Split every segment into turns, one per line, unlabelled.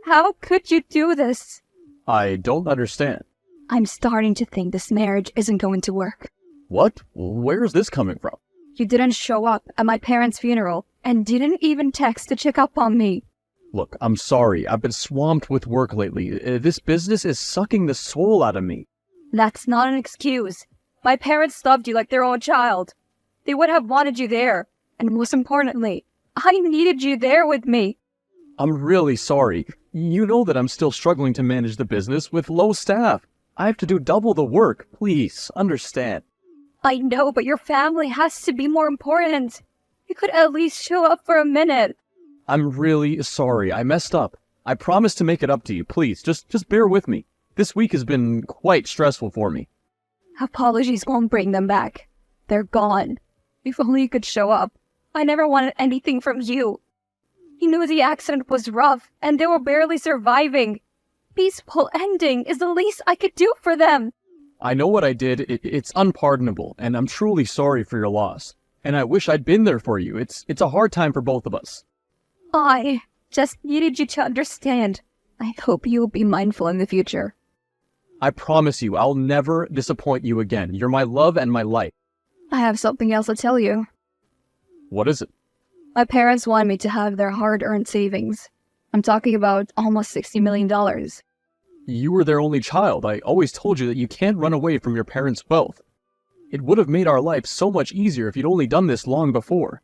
How could you do this?
I don't understand.
I'm starting to think this marriage isn't going to work.
What? Where's this coming from?
You didn't show up at my parents' funeral and didn't even text to check up on me.
Look, I'm sorry. I've been swamped with work lately. This business is sucking the soul out of me.
That's not an excuse. My parents loved you like their own child. They would have wanted you there. And most importantly, I needed you there with me.
I'm really sorry. You know that I'm still struggling to manage the business with low staff. I have to do double the work. Please, understand.
I know, but your family has to be more important. You could at least show up for a minute.
I'm really sorry. I messed up. I promise to make it up to you. Please, just bear with me. This week has been quite stressful for me.
Apologies won't bring them back. They're gone. If only you could show up. I never wanted anything from you. You knew the accident was rough, and they were barely surviving. Peaceful ending is the least I could do for them.
I know what I did. It's unpardonable, and I'm truly sorry for your loss. And I wish I'd been there for you. It's a hard time for both of us.
I just needed you to understand. I hope you will be mindful in the future.
I promise you, I'll never disappoint you again. You're my love and my life.
I have something else to tell you.
What is it?
My parents want me to have their hard-earned savings. I'm talking about almost $60 million.
You were their only child. I always told you that you can't run away from your parents' wealth. It would have made our life so much easier if you'd only done this long before.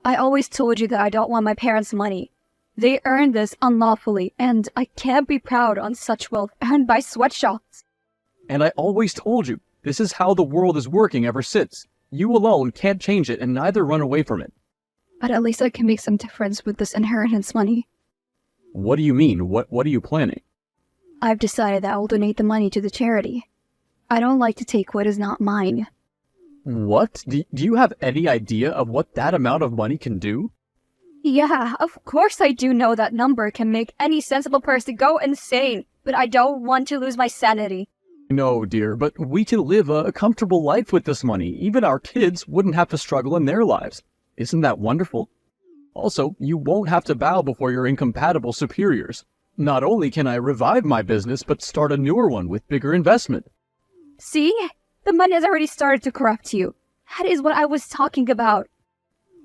I always told you that I don't want my parents' money. They earned this unlawfully, and I can't be proud on such wealth earned by sweatshops.
And I always told you, this is how the world is working ever since. You alone can't change it and neither run away from it.
But at least I can make some difference with this inheritance money.
What do you mean? What are you planning?
I've decided that I will donate the money to the charity. I don't like to take what is not mine.
What? Do you have any idea of what that amount of money can do?
Yeah, of course I do know that number can make any sensible person go insane, but I don't want to lose my sanity.
No, dear, but we can live a comfortable life with this money. Even our kids wouldn't have to struggle in their lives. Isn't that wonderful? Also, you won't have to bow before your incompatible superiors. Not only can I revive my business, but start a newer one with bigger investment.
See? The money has already started to corrupt you. That is what I was talking about.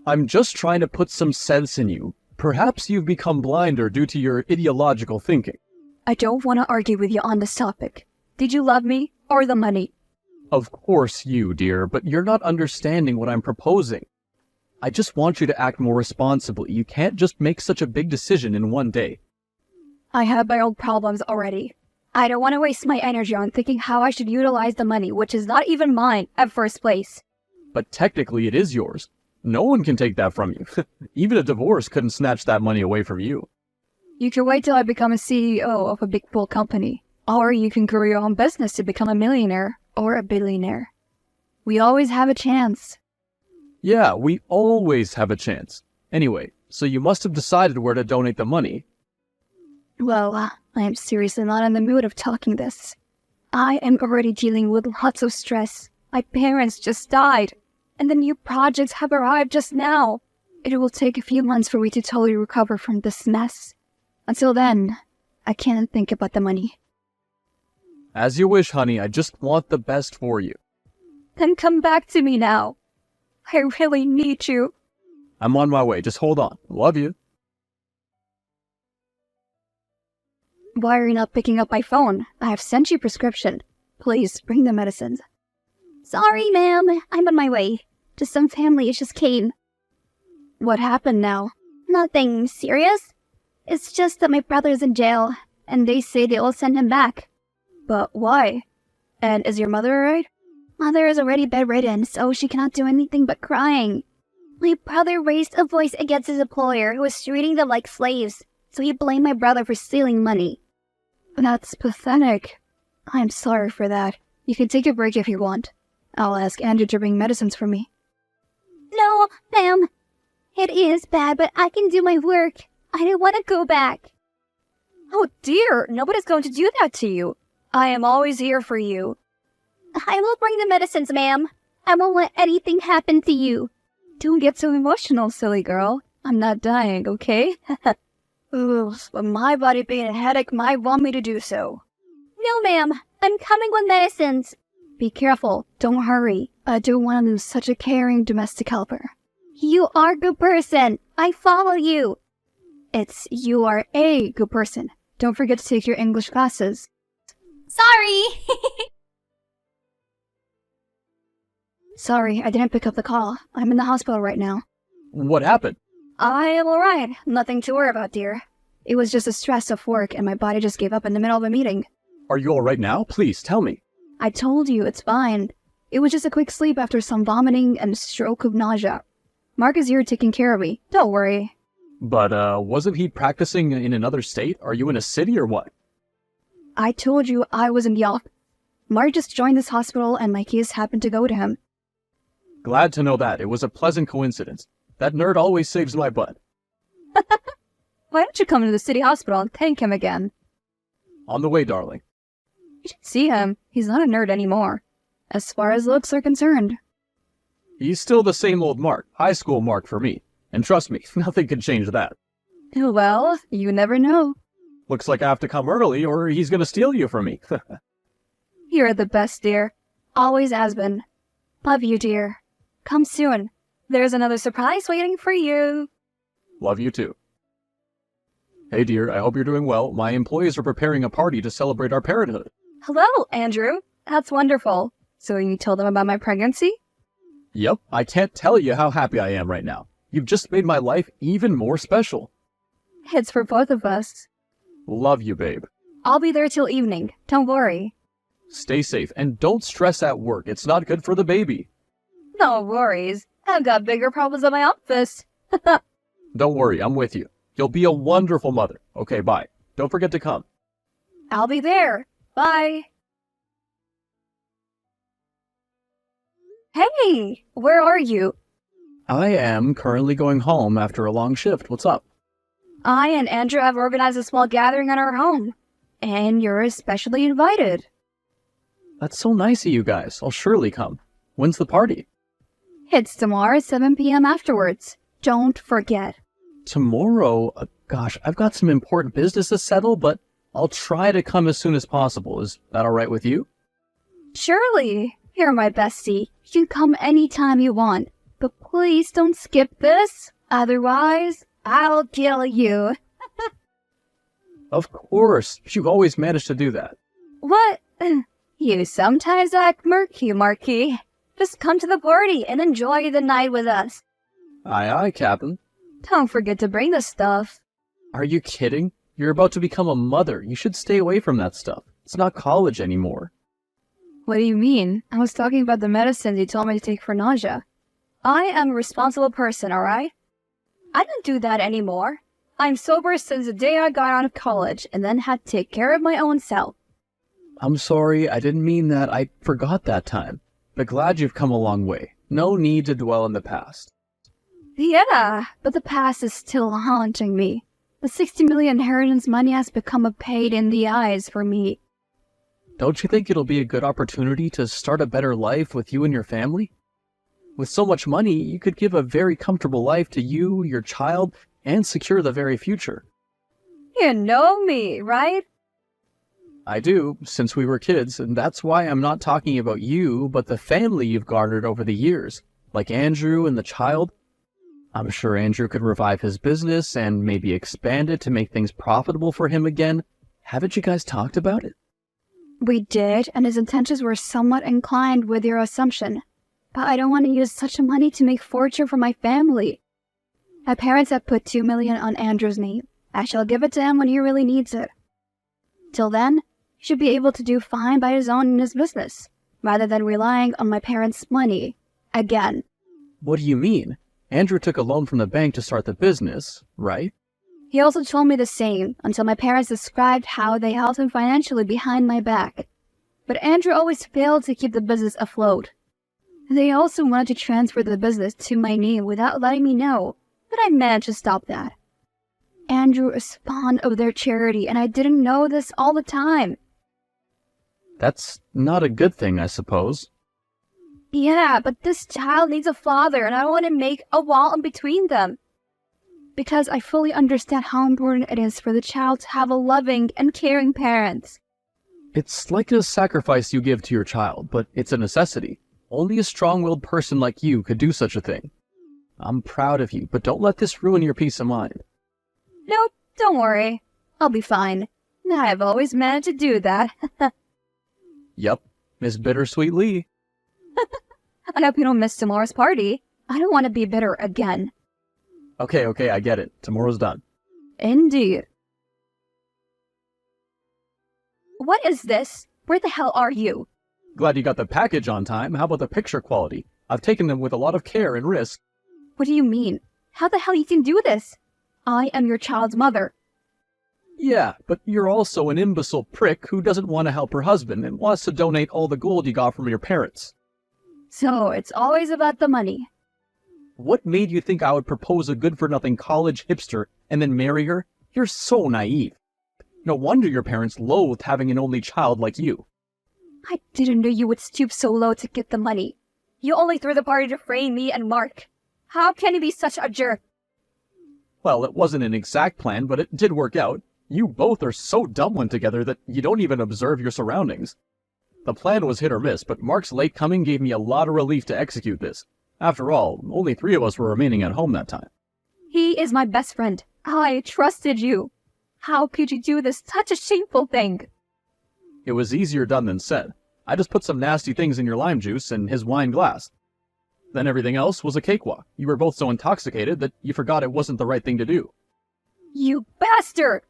I'm just trying to put some sense in you. Perhaps you've become blinder due to your ideological thinking.
I don't want to argue with you on this topic. Did you love me or the money?
Of course you, dear, but you're not understanding what I'm proposing. I just want you to act more responsibly. You can't just make such a big decision in one day.
I have my own problems already. I don't want to waste my energy on thinking how I should utilize the money, which is not even mine at first place.
But technically it is yours. No one can take that from you. Even a divorce couldn't snatch that money away from you.
You can wait till I become a CEO of a big pool company. Or you can grow your own business to become a millionaire or a billionaire. We always have a chance.
Yeah, we always have a chance. Anyway, so you must have decided where to donate the money.
Well, I am seriously not in the mood of talking this. I am already dealing with lots of stress. My parents just died, and the new projects have arrived just now. It will take a few months for me to totally recover from this mess. Until then, I can't think about the money.
As you wish, honey. I just want the best for you.
Then come back to me now. I really need you.
I'm on my way. Just hold on. Love you.
Why are you not picking up my phone? I have sent you prescription. Please, bring the medicines.
Sorry, ma'am. I'm on my way. Just some family issues came.
What happened now?
Nothing serious. It's just that my brother's in jail, and they say they'll send him back.
But why? And is your mother alright?
Mother is already bedridden, so she cannot do anything but crying. My brother raised a voice against his employer, who was treating them like slaves, so he blamed my brother for stealing money.
That's pathetic. I'm sorry for that. You can take a break if you want. I'll ask Andrew to bring medicines for me.
No, ma'am. It is bad, but I can do my work. I don't want to go back.
Oh dear, nobody's going to do that to you. I am always here for you.
I will bring the medicines, ma'am. I won't let anything happen to you.
Don't get so emotional, silly girl. I'm not dying, okay? Ugh, but my body being a headache might want me to do so.
No, ma'am. I'm coming with medicines.
Be careful. Don't hurry. I don't want to lose such a caring domestic helper.
You are a good person. I follow you.
You are a good person. Don't forget to take your English classes.
Sorry.
Sorry, I didn't pick up the call. I'm in the hospital right now.
What happened?
I am alright. Nothing to worry about, dear. It was just the stress of work and my body just gave up in the middle of a meeting.
Are you alright now? Please, tell me.
I told you, it's fine. It was just a quick sleep after some vomiting and a stroke of nausea. Mark is here taking care of me. Don't worry.
But, wasn't he practicing in another state? Are you in a city or what?
I told you I was in the office. Mark just joined this hospital and my case happened to go to him.
Glad to know that. It was a pleasant coincidence. That nerd always saves my butt.
Why don't you come to the city hospital and thank him again?
On the way, darling.
You should see him. He's not a nerd anymore. As far as looks are concerned.
He's still the same old Mark. High school Mark for me. And trust me, nothing can change that.
Well, you never know.
Looks like I have to come early or he's gonna steal you from me.
You're the best, dear. Always has been. Love you, dear. Come soon. There's another surprise waiting for you.
Love you too. Hey dear, I hope you're doing well. My employees are preparing a party to celebrate our parenthood.
Hello, Andrew. That's wonderful. So you told them about my pregnancy?
Yep, I can't tell you how happy I am right now. You've just made my life even more special.
It's for both of us.
Love you, babe.
I'll be there till evening. Don't worry.
Stay safe and don't stress at work. It's not good for the baby.
No worries. I've got bigger problems in my office.
Don't worry, I'm with you. You'll be a wonderful mother. Okay, bye. Don't forget to come.
I'll be there. Bye. Hey, where are you?
I am currently going home after a long shift. What's up?
I and Andrew have organized a small gathering at our home. And you're especially invited.
That's so nice of you guys. I'll surely come. When's the party?
It's tomorrow at 7 p.m. afterwards. Don't forget.
Tomorrow? Gosh, I've got some important business to settle, but I'll try to come as soon as possible. Is that alright with you?
Surely. You're my bestie. You can come anytime you want. But please don't skip this. Otherwise, I'll kill you.
Of course. You've always managed to do that.
What? You sometimes act murky, Marky. Just come to the party and enjoy the night with us.
Aye, aye, Captain.
Don't forget to bring the stuff.
Are you kidding? You're about to become a mother. You should stay away from that stuff. It's not college anymore.
What do you mean? I was talking about the medicines you told me to take for nausea. I am a responsible person, alright? I don't do that anymore. I'm sober since the day I got out of college and then had to take care of my own self.
I'm sorry, I didn't mean that. I forgot that time. But glad you've come a long way. No need to dwell in the past.
Yeah, but the past is still haunting me. The 60 million inheritance money has become a pain in the eyes for me.
Don't you think it'll be a good opportunity to start a better life with you and your family? With so much money, you could give a very comfortable life to you, your child, and secure the very future.
You know me, right?
I do, since we were kids, and that's why I'm not talking about you, but the family you've garnered over the years, like Andrew and the child. I'm sure Andrew could revive his business and maybe expand it to make things profitable for him again. Haven't you guys talked about it?
We did, and his intentions were somewhat inclined with your assumption. But I don't want to use such money to make fortune for my family. My parents have put $2 million on Andrew's name. I shall give it to him when he really needs it. Till then, he should be able to do fine by his own in his business, rather than relying on my parents' money. Again.
What do you mean? Andrew took a loan from the bank to start the business, right?
He also told me the same, until my parents described how they helped him financially behind my back. But Andrew always failed to keep the business afloat. They also wanted to transfer the business to my name without letting me know, but I managed to stop that. Andrew is fond of their charity, and I didn't know this all the time.
That's not a good thing, I suppose.
Yeah, but this child needs a father, and I don't want to make a wall in between them. because I fully understand how important it is for the child to have a loving and caring parent.
It's like a sacrifice you give to your child, but it's a necessity. Only a strong-willed person like you could do such a thing. I'm proud of you, but don't let this ruin your peace of mind.
No, don't worry. I'll be fine. I've always managed to do that.
Yep, Miss Bittersweet Lee.
I hope you don't miss tomorrow's party. I don't want to be bitter again.
Okay, I get it. Tomorrow's done.
Indeed. What is this? Where the hell are you?
Glad you got the package on time. How about the picture quality? I've taken them with a lot of care and risk.
What do you mean? How the hell you can do this? I am your child's mother.
Yeah, but you're also an imbecile prick who doesn't want to help her husband and wants to donate all the gold you got from your parents.
So it's always about the money.
What made you think I would propose a good-for-nothing college hipster and then marry her? You're so naive. No wonder your parents loathed having an only child like you.
I didn't know you would stoop so low to get the money. You only threw the party to frame me and Mark. How can you be such a jerk?
Well, it wasn't an exact plan, but it did work out. You both are so dumb when together that you don't even observe your surroundings. The plan was hit or miss, but Mark's late coming gave me a lot of relief to execute this. After all, only 3 of us were remaining at home that time.
He is my best friend. I trusted you. How could you do this? Such a shameful thing.
It was easier done than said. I just put some nasty things in your lime juice and his wine glass. Then everything else was a cakewalk. You were both so intoxicated that you forgot it wasn't the right thing to do.
You bastard!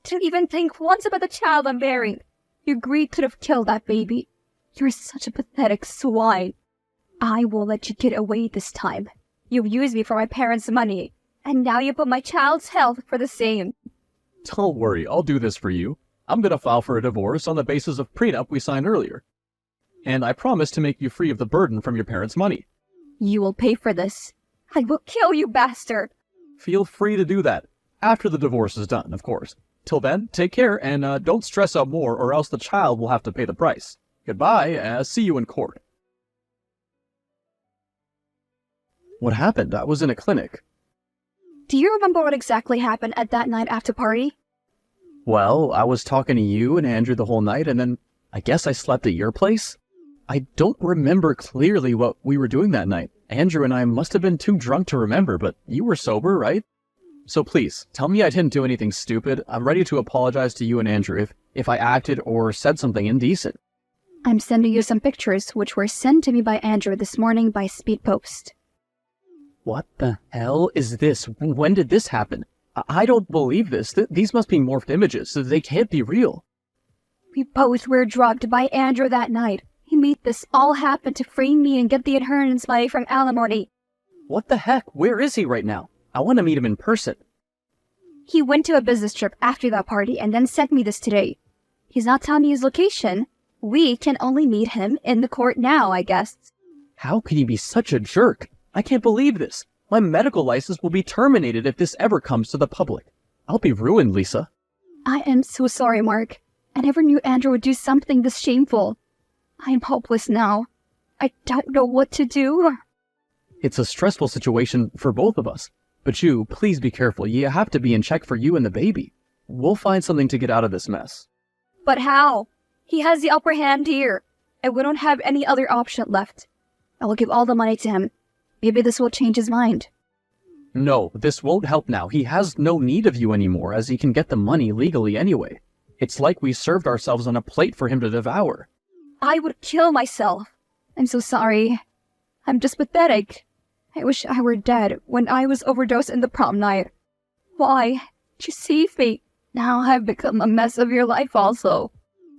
To even think once about the child I'm bearing. Your greed could have killed that baby. You're such a pathetic swine. I will let you get away this time. You used me for my parents' money, and now you put my child's health for the same.
Don't worry, I'll do this for you. I'm gonna file for a divorce on the basis of prenup we signed earlier. And I promise to make you free of the burden from your parents' money.
You will pay for this. I will kill you, bastard!
Feel free to do that. After the divorce is done, of course. Till then, take care and don't stress out more or else the child will have to pay the price. Goodbye, see you in court. What happened? I was in a clinic.
Do you remember what exactly happened at that night after party?
Well, I was talking to you and Andrew the whole night and then I guess I slept at your place? I don't remember clearly what we were doing that night. Andrew and I must have been too drunk to remember, but you were sober, right? So please, tell me I didn't do anything stupid. I'm ready to apologize to you and Andrew if I acted or said something indecent.
I'm sending you some pictures which were sent to me by Andrew this morning by speed post.
What the hell is this? When did this happen? I don't believe this. These must be morphed images. They can't be real.
We both were drugged by Andrew that night. He made this all happen to free me and get the inheritance money from alimony.
What the heck? Where is he right now? I want to meet him in person.
He went to a business trip after that party and then sent me this today. He's not telling me his location. We can only meet him in the court now, I guess.
How can he be such a jerk? I can't believe this. My medical license will be terminated if this ever comes to the public. I'll be ruined, Lisa.
I am so sorry, Mark. I never knew Andrew would do something this shameful. I am hopeless now. I don't know what to do.
It's a stressful situation for both of us. But you, please be careful. You have to be in check for you and the baby. We'll find something to get out of this mess.
But how? He has the upper hand here, and we don't have any other option left. I will give all the money to him. Maybe this will change his mind.
No, this won't help now. He has no need of you anymore, as he can get the money legally anyway. It's like we served ourselves on a plate for him to devour.
I would kill myself. I'm so sorry. I'm just pathetic. I wish I were dead when I was overdosed in the prom night. Why? Did you save me? Now I've become a mess of your life also.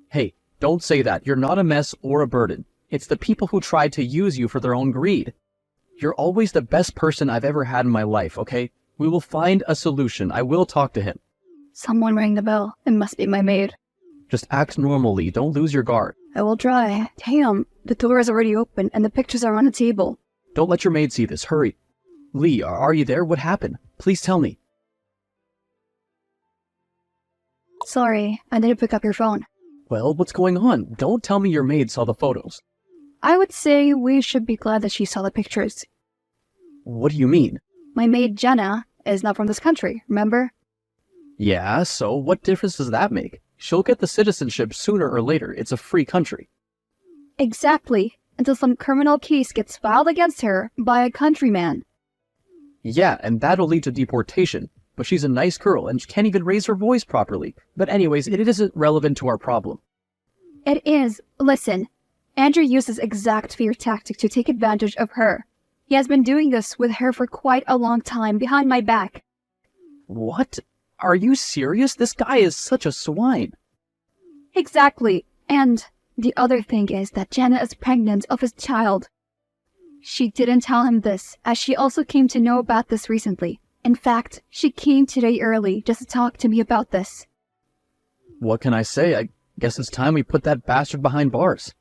Hey, don't say that. You're not a mess or a burden. It's the people who tried to use you for their own greed. You're always the best person I've ever had in my life, okay? We will find a solution. I will talk to him.
Someone rang the bell. It must be my maid.
Just act normally. Don't lose your guard.
I will try. Damn, the door is already open and the pictures are on the table.
Don't let your maid see this. Hurry. Lee, are you there? What happened? Please tell me.
Sorry, I didn't pick up your phone.
Well, what's going on? Don't tell me your maid saw the photos.
I would say we should be glad that she saw the pictures.
What do you mean?
My maid Jenna is not from this country, remember?
Yeah, so what difference does that make? She'll get the citizenship sooner or later. It's a free country.
Exactly, until some criminal case gets filed against her by a countryman.
Yeah, and that'll lead to deportation. But she's a nice girl and she can't even raise her voice properly. But anyways, it isn't relevant to our problem.
It is. Listen, Andrew used this exact fear tactic to take advantage of her. He has been doing this with her for quite a long time behind my back.
What? Are you serious? This guy is such a swine.
Exactly. And the other thing is that Jenna is pregnant of his child. She didn't tell him this, as she also came to know about this recently. In fact, she came today early just to talk to me about this.
What can I say? I guess it's time we put that bastard behind bars.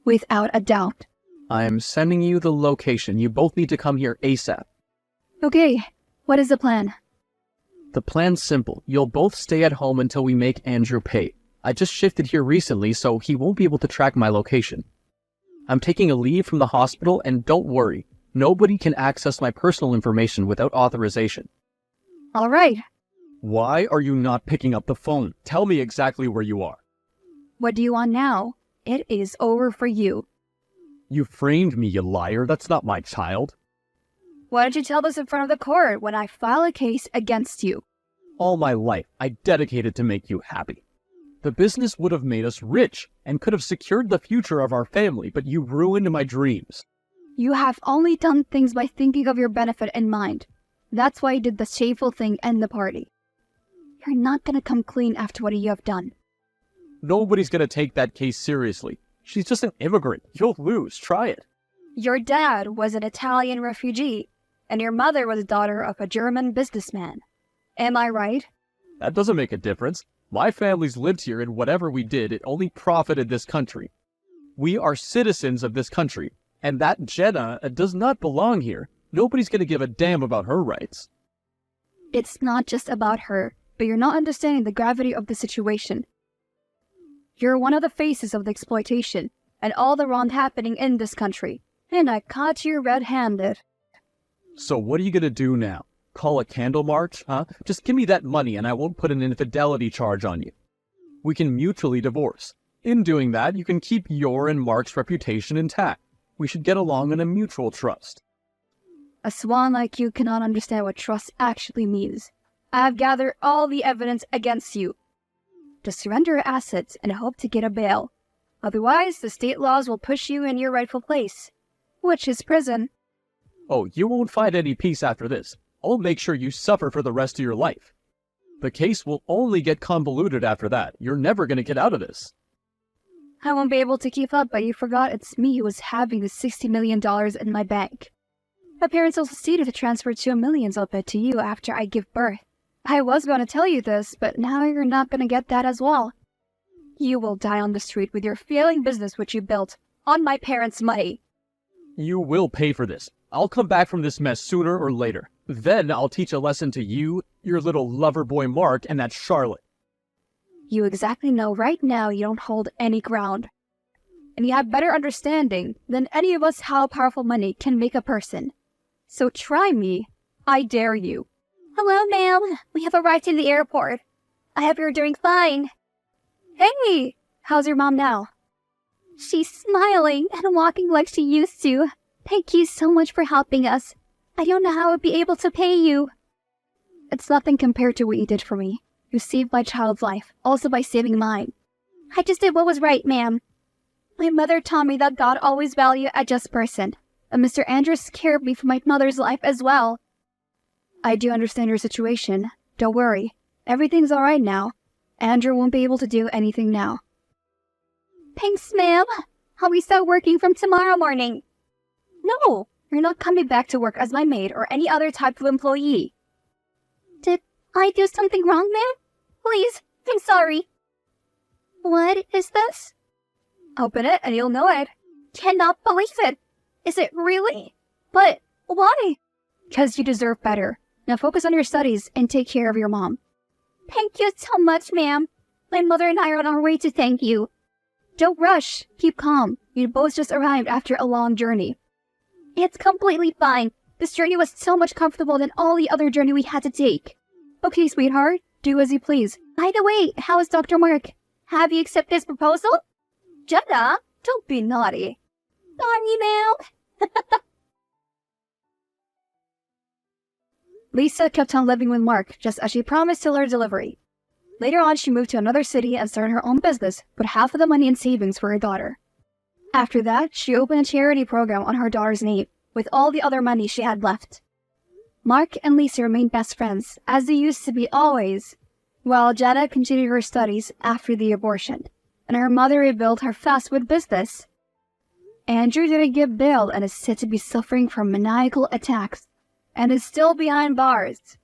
Without a doubt.
I am sending you the location. You both need to come here ASAP.
Okay, what is the plan?
The plan's simple. You'll both stay at home until we make Andrew pay. I just shifted here recently, so he won't be able to track my location. I'm taking a leave from the hospital, and don't worry. Nobody can access my personal information without authorization.
All right.
Why are you not picking up the phone? Tell me exactly where you are.
What do you want now? It is over for you.
You framed me, you liar. That's not my child.
Why don't you tell this in front of the court when I file a case against you?
All my life, I dedicated to make you happy. The business would have made us rich and could have secured the future of our family, but you ruined my dreams.
You have only done things by thinking of your benefit in mind. That's why you did the shameful thing and the party. You're not gonna come clean after what you have done.
Nobody's gonna take that case seriously. She's just an immigrant. You'll lose. Try it.
Your dad was an Italian refugee, and your mother was the daughter of a German businessman. Am I right?
That doesn't make a difference. My family's lived here, and whatever we did, it only profited this country. We are citizens of this country, and that Jenna does not belong here. Nobody's gonna give a damn about her rights.
It's not just about her, but you're not understanding the gravity of the situation. You're one of the faces of the exploitation, and all the wrong happening in this country, and I caught you red-handed.
So what are you gonna do now? Call a candle march, huh? Just give me that money and I won't put an infidelity charge on you. We can mutually divorce. In doing that, you can keep your and Mark's reputation intact. We should get along in a mutual trust.
A swan like you cannot understand what trust actually means. I have gathered all the evidence against you. Just surrender your assets and hope to get a bail. Otherwise, the state laws will push you in your rightful place, which is prison.
Oh, you won't find any peace after this. I'll make sure you suffer for the rest of your life. The case will only get convoluted after that. You're never going to get out of this.
I won't be able to keep up, but you forgot it's me who was having the $60 million in my bank. My parents also succeeded to transfer $2 million of it to you after I give birth. I was going to tell you this, but now you're not going to get that as well. You will die on the street with your failing business which you built on my parents' money.
You will pay for this. I'll come back from this mess sooner or later. Then I'll teach a lesson to you, your little lover boy Mark, and that Charlotte.
You exactly know right now you don't hold any ground. And you have better understanding than any of us how powerful money can make a person. So try me. I dare you.
Hello, ma'am. We have arrived in the airport. I hope you're doing fine.
Hey! How's your mom now?
She's smiling and walking like she used to. Thank you so much for helping us. I don't know how I'd be able to pay you.
It's nothing compared to what you did for me. You saved my child's life, also by saving mine.
I just did what was right, ma'am. My mother taught me that God always values a just person. And Mr. Andrews scared me for my mother's life as well.
I do understand your situation. Don't worry. Everything's alright now. Andrew won't be able to do anything now.
Thanks, ma'am. I'll be start working from tomorrow morning.
No, you're not coming back to work as my maid or any other type of employee.
Did I do something wrong, ma'am? Please, I'm sorry. What is this?
Open it and you'll know it.
Cannot believe it. Is it really? But why?
Because you deserve better. Now focus on your studies and take care of your mom.
Thank you so much, ma'am. My mother and I are on our way to thank you.
Don't rush. Keep calm. You both just arrived after a long journey.
It's completely fine.
This journey was so much comfortable than all the other journey we had to take. Okay, sweetheart, do as you please.
By the way, how is Dr. Mark? Have you accepted his proposal?
Jenna, don't be naughty.
Sorry, ma'am.
Lisa kept on living with Mark, just as she promised till her delivery. Later on, she moved to another city and started her own business, put half of the money in savings for her daughter. After that, she opened a charity program on her daughter's name, with all the other money she had left. Mark and Lisa remained best friends, as they used to be always, while Jenna continued her studies after the abortion, and her mother rebuilt her fast with business. Andrew didn't give bail and is said to be suffering from maniacal attacks, and is still behind bars.